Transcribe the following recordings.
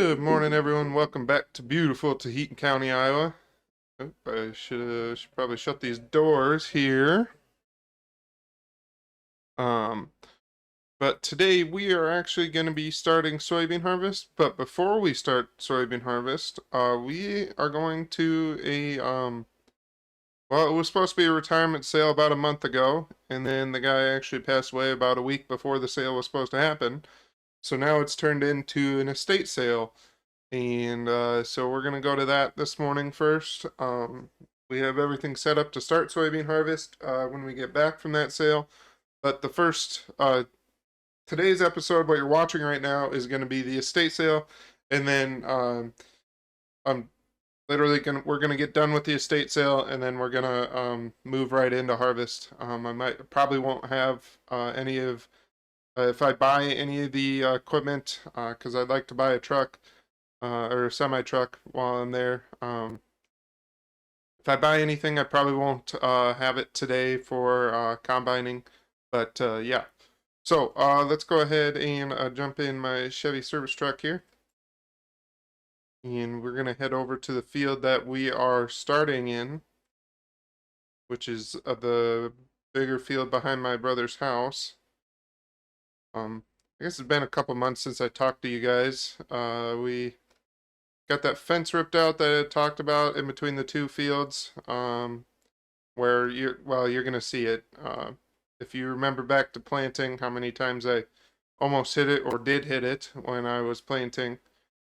Good morning, everyone. Welcome back to beautiful Tahiti County, Iowa. Oh, I should probably shut these doors here. Um, but today we are actually going to be starting soybean harvest. But before we start soybean harvest, we are going to well, it was supposed to be a retirement sale about a month ago, and then the guy actually passed away about a week before the sale was supposed to happen. So now it's turned into an estate sale. And so we're going to go to that this morning first. We have everything set up to start soybean harvest when we get back from that sale. But today's episode, what you're watching right now, is going to be the estate sale. And then I'm we're going to get done with the estate sale, and then we're going to move right into harvest. Probably won't have any of, if I buy any of the equipment, because I'd like to buy a truck or a semi truck while I'm there. If I buy anything, I probably won't have it today for combining, but yeah. So let's go ahead and jump in my Chevy service truck here, and we're gonna head over to the field that we are starting in, which is the bigger field behind my brother's house. I guess it's been a couple months since I talked to you guys. We got that fence ripped out that I talked about in between the two fields, where you're gonna see it. If you remember back to planting, how many times I almost hit it or did hit it when I was planting.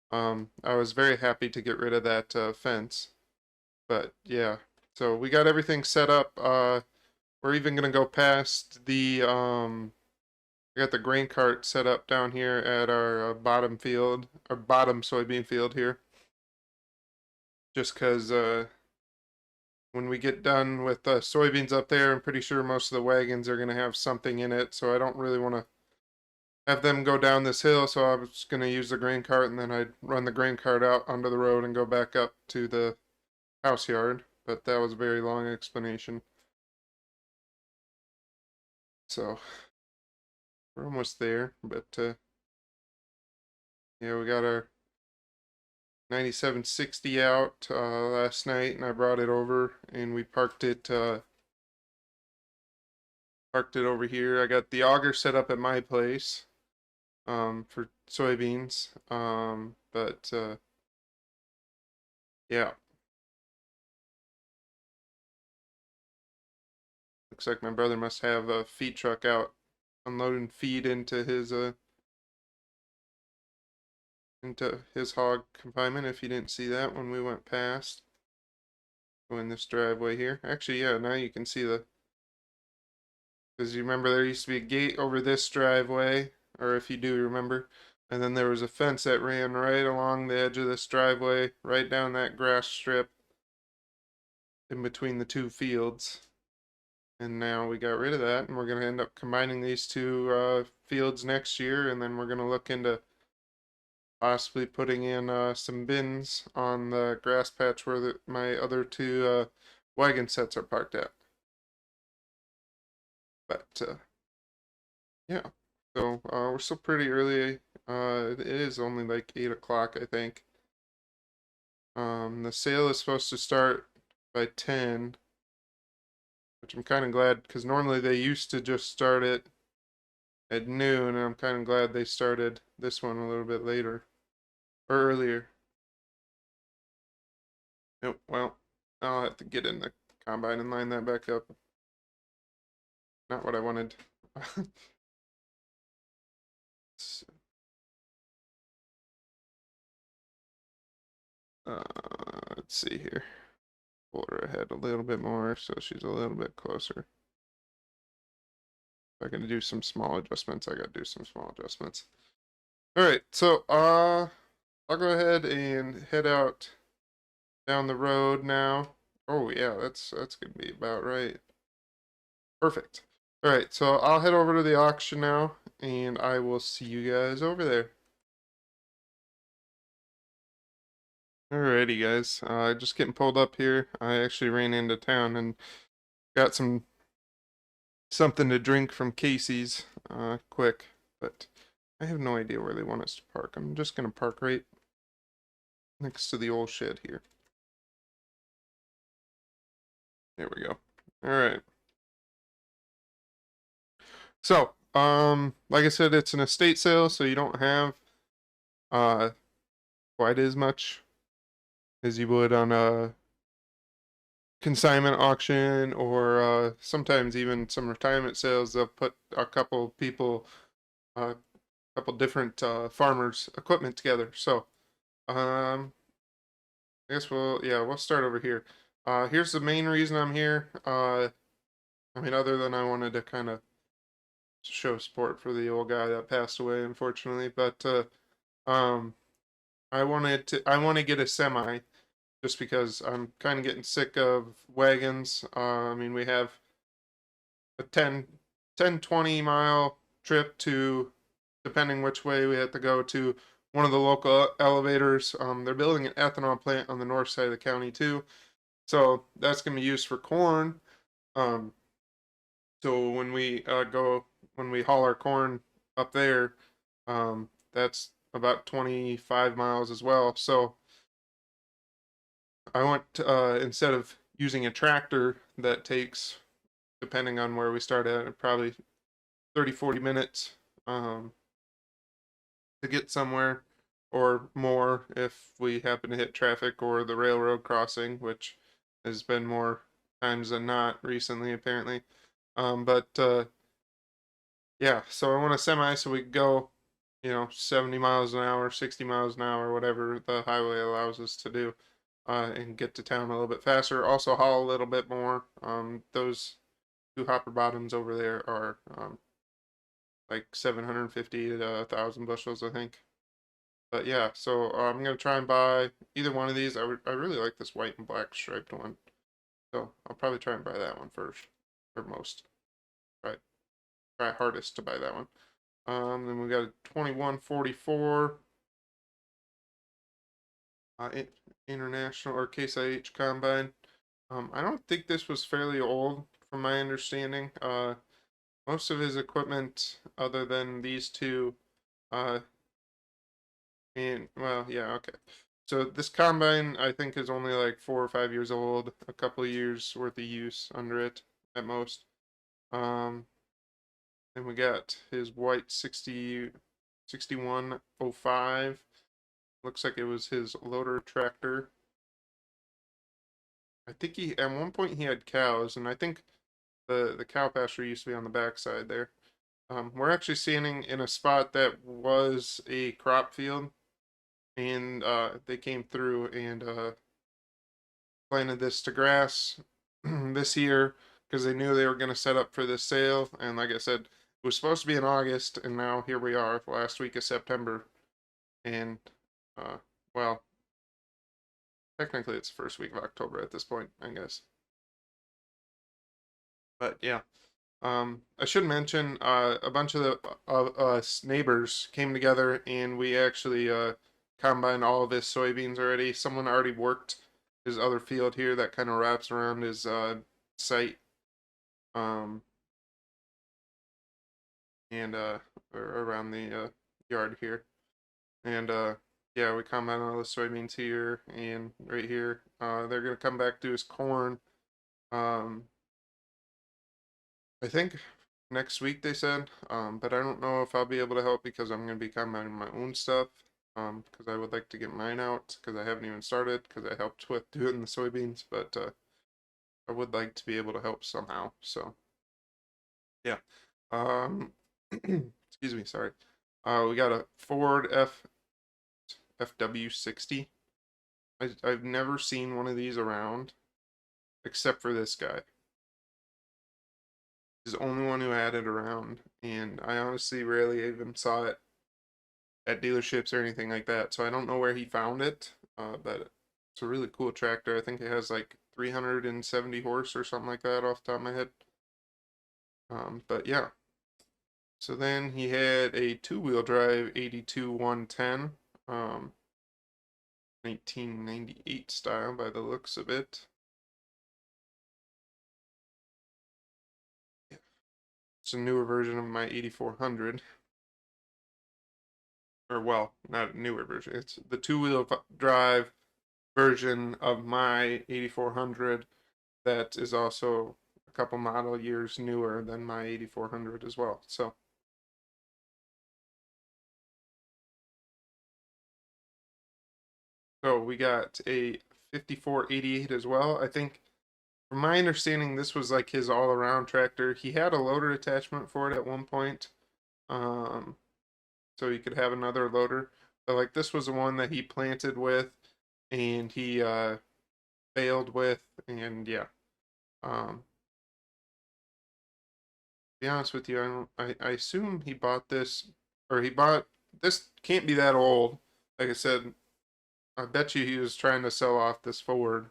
I was very happy to get rid of that fence. But yeah, so we got everything set up. We're even gonna go past the we got the grain cart set up down here at our bottom field, our bottom soybean field here. Just because when we get done with soybeans up there, I'm pretty sure most of the wagons are going to have something in it, so I don't really want to have them go down this hill, so I was going to use the grain cart, and then I'd run the grain cart out onto the road and go back up to the house yard, but that was a very long explanation. So, we're almost there, but yeah, we got our 9760 out last night, and I brought it over, and we parked it over here. I got the auger set up at my place for soybeans. But yeah, looks like my brother must have a feed truck out unloading feed into his hog confinement. If you didn't see that when we went past, go in this driveway here. Actually, yeah, now you can see because you remember there used to be a gate over this driveway, or if you do remember, and then there was a fence that ran right along the edge of this driveway, right down that grass strip in between the two fields. And now we got rid of that, and we're going to end up combining these two fields next year, and then we're going to look into possibly putting in some bins on the grass patch where my other two wagon sets are parked at. But yeah, so we're still pretty early. It is only like 8 o'clock, I think. The sale is supposed to start by 10, which I'm kind of glad, because normally they used to just start it at noon, and I'm kind of glad they started this one a little bit later, or earlier. Nope, well, I'll have to get in the combine and line that back up. Not what I wanted. uh, let's see here. Pull her ahead a little bit more so she's a little bit closer. If I can do some small adjustments, I gotta do some small adjustments. Alright, so I'll go ahead and head out down the road now. Oh yeah, that's gonna be about right. Perfect. Alright, so I'll head over to the auction now, and I will see you guys over there. Alrighty guys, just getting pulled up here. I actually ran into town and got something to drink from Casey's quick, but I have no idea where they want us to park. I'm just gonna park right next to the old shed here. There we go. All right. So, like I said, it's an estate sale, so you don't have uh quite as much as you would on a consignment auction or sometimes even some retirement sales. They'll put a couple people, a couple different farmers' equipment together. So, I guess we'll start over here. Here's the main reason I'm here. I mean, other than I wanted to kind of show support for the old guy that passed away, unfortunately, but um, I want to get a semi just because I'm kind of getting sick of wagons. I mean, we have a 20 mile trip to, depending which way we have to go to one of the local elevators. They're building an ethanol plant on the north side of the county too. So that's going to be used for corn. Um, so when we haul our corn up there, that's about 25 miles as well. So I want instead of using a tractor that takes, depending on where we start at, probably 30-40 minutes to get somewhere or more if we happen to hit traffic or the railroad crossing, which has been more times than not recently, apparently. But yeah, so I want a semi so we can go, 70 miles an hour, 60 miles an hour, whatever the highway allows us to do, and get to town a little bit faster. Also haul a little bit more. Those two hopper bottoms over there are like 750 to 1,000 bushels, I think. But yeah, so I'm gonna try and buy either one of these. I really like this white and black striped one, so I'll probably try and buy that one first, or most. Try hardest to buy that one. Then we got a 2144 uh, international or Case IH combine. I don't think this was fairly old, from my understanding. Most of his equipment, other than these two, uh, and well, yeah, okay. So this combine, I think, is only like 4 or 5 years old. A couple of years worth of use under it at most. Um, and we got his white 6105. Looks like it was his loader tractor. I think he at one point he had cows, and I think the cow pasture used to be on the backside there. We're actually standing in a spot that was a crop field, and they came through and planted this to grass this year because they knew they were going to set up for this sale. And like I said, it was supposed to be in August, and now here we are, last week of September, and uh, well, technically it's the first week of October at this point, I guess. But yeah. I should mention a bunch of the us neighbors came together and we actually combined all of his soybeans already. Someone already worked his other field here that kind of wraps around his site, um, and or around the yard here. And yeah, we combined all the soybeans here and right here. They're gonna come back to his corn. Um, I think next week they said, but I don't know if I'll be able to help because I'm going to be combining my own stuff. Because I would like to get mine out because I haven't even started because I helped with doing the soybeans, but I would like to be able to help somehow. So yeah. Um, excuse me, sorry. We got a Ford FW60. I've never seen one of these around except for this guy. He's the only one who had it around, and I honestly rarely even saw it at dealerships or anything like that. So I don't know where he found it, but it's a really cool tractor. I think it has like 370 horse or something like that off the top of my head. But yeah. So then he had a two-wheel drive 82 110, 1998 style by the looks of it. Yeah. It's a newer version of my 8400. or well, not a newer version. It's the two-wheel drive version of my 8400 that is also a couple model years newer than my 8400 as well. So we got a 5488 as well. I think from my understanding this was like his all-around tractor. He had a loader attachment for it at one point. Um so he could have another loader. But like this was the one that he planted with and he failed with, and yeah. To be honest with you, I assume he bought this, or he bought this can't be that old. Like I said, I bet you he was trying to sell off this Ford,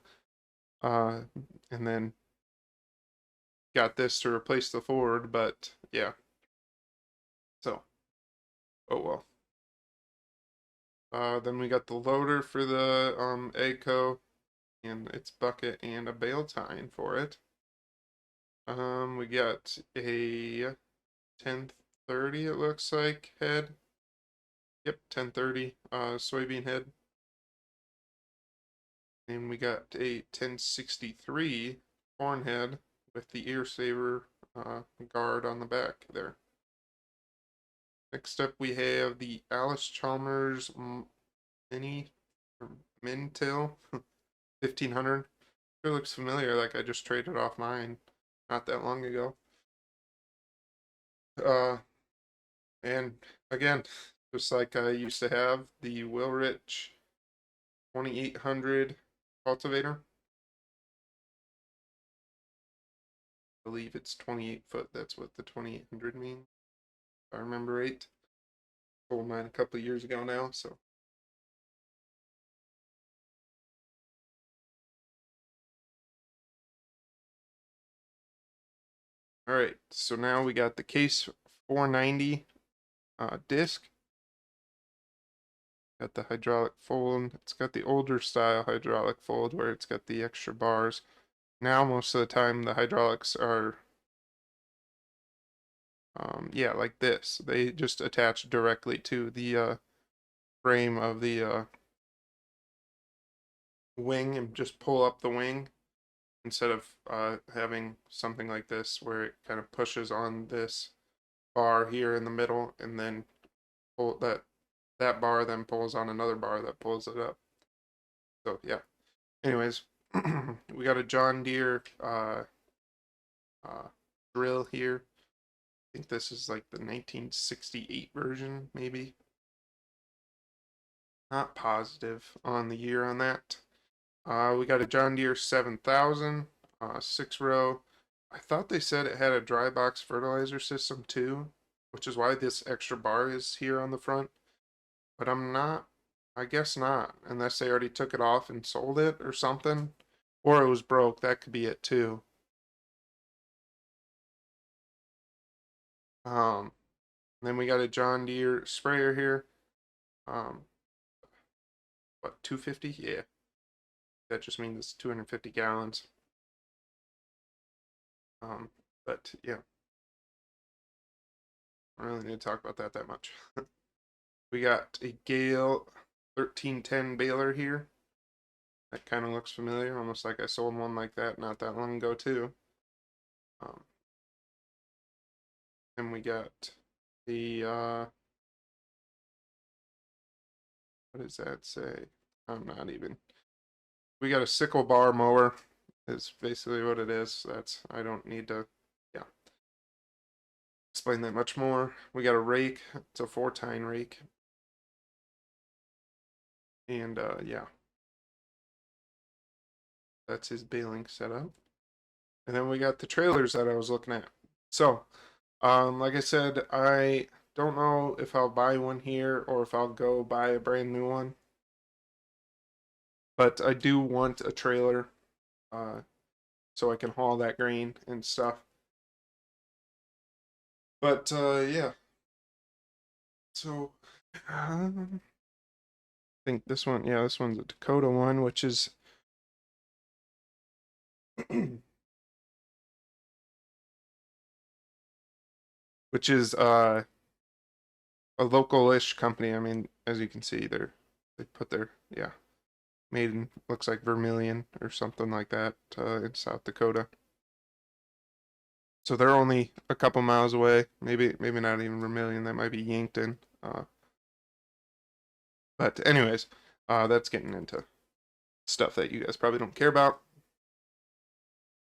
uh, and then got this to replace the Ford. But yeah, so oh well. Then we got the loader for the Egco and its bucket and a bale tine for it. We got a 1030 it looks like head. Yep, 1030 soybean head. And we got a 1063 corn head with the ear saver guard on the back there. Next up we have the Alice Chalmers Mini or Mintail 1500. It looks familiar, like I just traded off mine not that long ago. And again, just like I used to have the Wilrich 2800 cultivator. I believe it's 28 foot. That's what the 2800 means. If I remember right. Sold mine a couple of years ago now, so. All right, so now we got the Case 490 disc. Got the hydraulic fold. It's got the older style hydraulic fold where it's got the extra bars. Now most of the time the hydraulics are yeah, like this. They just attach directly to the frame of the wing and just pull up the wing instead of having something like this where it kind of pushes on this bar here in the middle and then pull that bar then pulls on another bar that pulls it up. So yeah. Anyways, we got a John Deere uh, drill here. I think this is like the 1968 version, maybe. Not positive on the year on that. We got a John Deere 7000, 6 row. I thought they said it had a dry box fertilizer system too, which is why this extra bar is here on the front. But I guess not, unless they already took it off and sold it or something. Or it was broke, that could be it too. Um, then we got a John Deere sprayer here. Um, what, 250? Yeah, that just means it's 250 gallons. But yeah, I don't really need to talk about that much. We got a Gale 1310 baler here. That kind of looks familiar, almost like I sold one like that not that long ago too. Um, and we got the what does that say? I'm not even. We got a sickle bar mower. Is basically what it is. That's I don't need to, yeah, explain that much more. We got a rake. It's a 4-tine rake, and yeah, that's his baling setup. And then we got the trailers that I was looking at. So, like I said, I don't know if I'll buy one here or if I'll go buy a brand new one. But I do want a trailer, uh, so I can haul that grain and stuff. But yeah, so I think this one, yeah, this one's a Dakota one, which is which is a local-ish company. I mean, as you can see, they put their, yeah, made in, looks like Vermilion or something like that, in South Dakota. So they're only a couple miles away. Maybe not even Vermilion. That might be Yankton. But anyways, that's getting into stuff that you guys probably don't care about.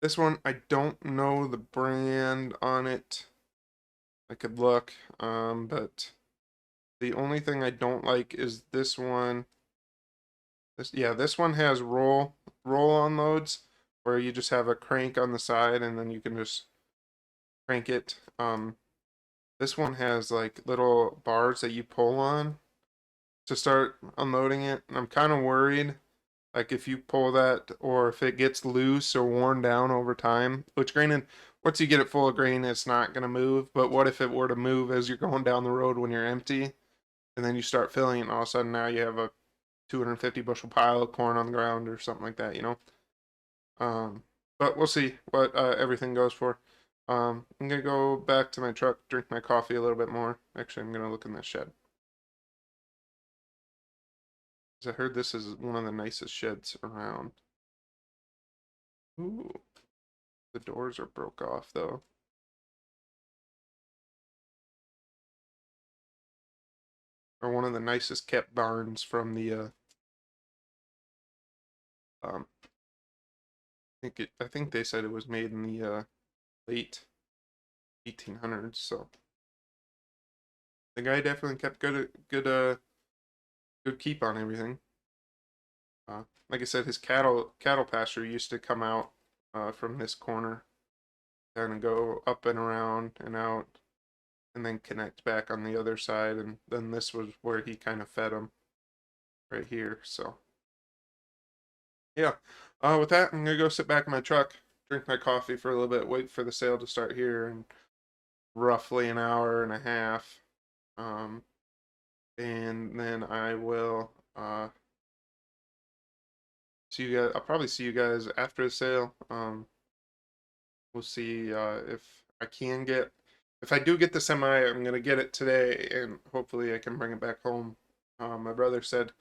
This one, I don't know the brand on it. I could look, but the only thing I don't like is this one. This one has roll-on loads where you just have a crank on the side and then you can just crank it. This one has like little bars that you pull on to start unloading it. And I'm kind of worried, like if you pull that or if it gets loose or worn down over time, which granted, once you get it full of grain, it's not going to move. But what if it were to move as you're going down the road when you're empty and then you start filling it and all of a sudden now you have a 250 bushel pile of corn on the ground or something like that, you know? But we'll see what everything goes for. I'm gonna go back to my truck, drink my coffee a little bit more. Actually, I'm gonna look in the shed. 'Cause I heard this is one of the nicest sheds around. Ooh, the doors are broke off though. Or one of the nicest kept barns from the um I think they said it was made in the late 1800s, so the guy definitely kept good keep on everything. Like I said, his cattle pasture used to come out from this corner and go up and around and out and then connect back on the other side, and then this was where he kind of fed them right here. So yeah, with that, I'm gonna go sit back in my truck, drink my coffee for a little bit, wait for the sale to start here in roughly an hour and a half, um, and then I will see you guys. I'll probably see you guys after the sale. We'll see if I can get, if I do get the semi, I'm gonna get it today, and hopefully I can bring it back home. My brother said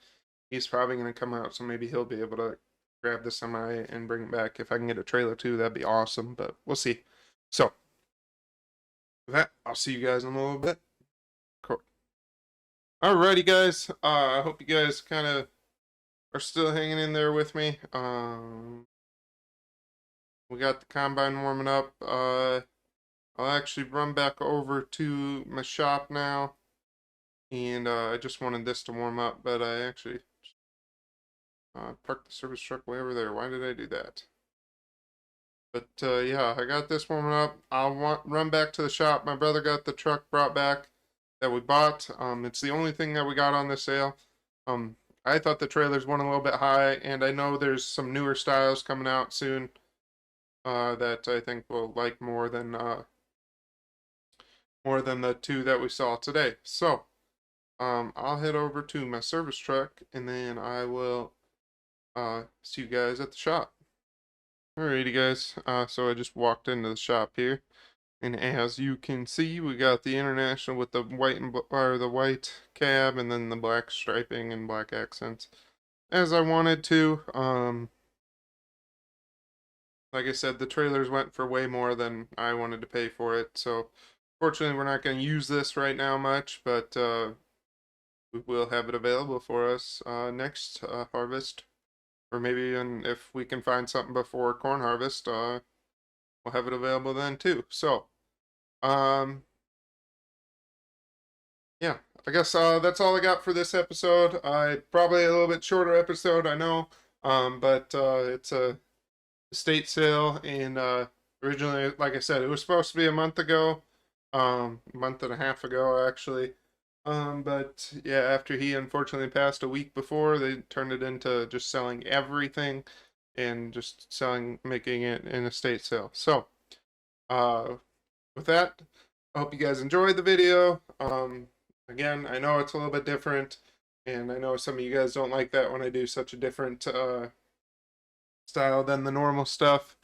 he's probably gonna come out, so maybe he'll be able to grab the semi and bring it back. If I can get a trailer too, that'd be awesome. But we'll see. So with that, I'll see you guys in a little bit. Cool. Alrighty, guys. I hope you guys kind of are still hanging in there with me. We got the combine warming up. I'll actually run back over to my shop now, and I just wanted this to warm up, but I actually parked the service truck way over there. Why did I do that? But yeah, I got this warming up. Run back to the shop. My brother got the truck brought back that we bought. It's the only thing that we got on this sale. I thought the trailers went a little bit high, and I know there's some newer styles coming out soon that I think will like more than the two that we saw today. So I'll head over to my service truck, and then I will see you guys at the shop. Alrighty, guys. So I just walked into the shop here, and as you can see, we got the International with the white or the white cab, and then the black striping and black accents, as I wanted to. Like I said, the trailers went for way more than I wanted to pay for it, so fortunately, we're not going to use this right now much, but we will have it available for us next harvest, or maybe even if we can find something before corn harvest, we'll have it available then too. So, yeah, I guess that's all I got for this episode. Probably a little bit shorter episode, I know, but it's a estate sale, and originally, like I said, it was supposed to be a month ago, month and a half ago actually. But yeah, after he unfortunately passed a week before, they turned it into just selling everything and just making it an estate sale. So, uh, with that, I hope you guys enjoyed the video. Again, I know it's a little bit different, and I know some of you guys don't like that when I do such a different style than the normal stuff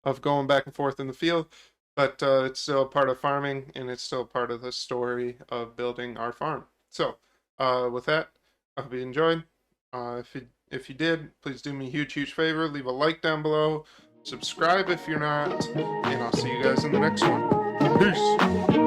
of going back and forth in the field. but it's still a part of farming, and it's still part of the story of building our farm. So, with that, I hope you enjoyed. If you did, please do me a huge favor. Leave a like down below. Subscribe if you're not, and I'll see you guys in the next one. Peace.